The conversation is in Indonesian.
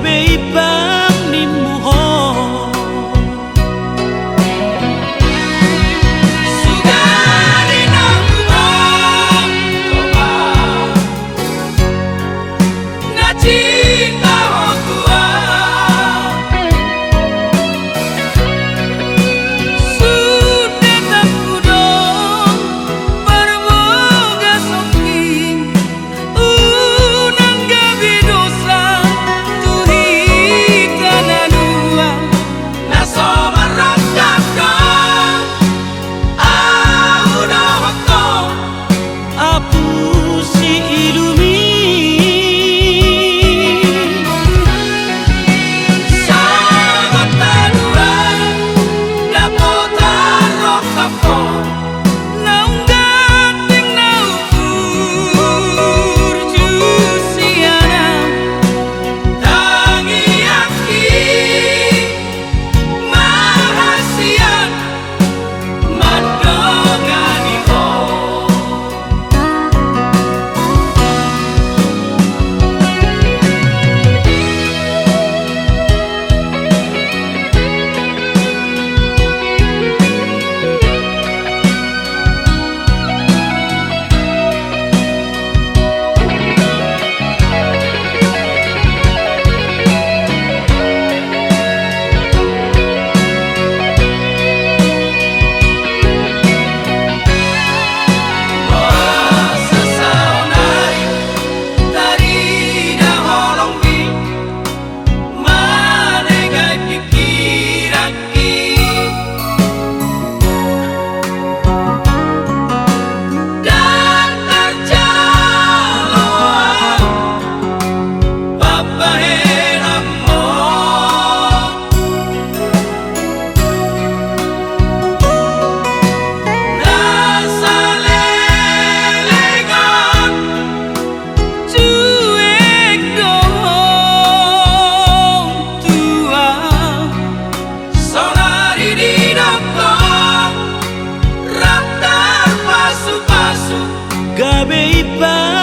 gawe ibang nimuho sugari nanggung coba ngaji kau tua sudah tak kudong berboga soking unang gabi dosa tuhi tanah dua naso marangkap dong auda waktu apu si ilumi sangat tadua dapotan roh kapo naung gating naukur jusiana tangi aki mahasian madongani ho sesaonai tari daholong di manegai pikiraki dan terjaloan babahenamo rasa lelengan cuek dong tua sonari di dokong raptar pasu-pasu gawe ibang